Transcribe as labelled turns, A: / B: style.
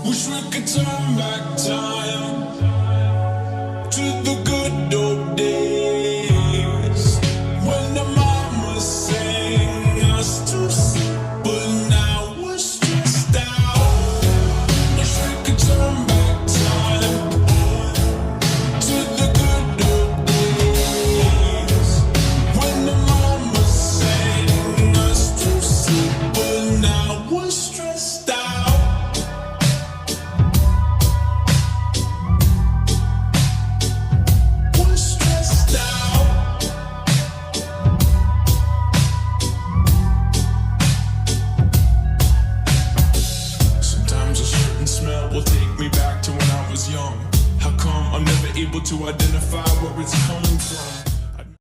A: Wish we could turn back time to the good old days when the mama sang us to sleep, but now we're stressed out. Wish we could turn back time to the good old days when the mama sang us to sleep, but now we're stressed out. Smell will take me back to when I was young. How come I'm never able to identify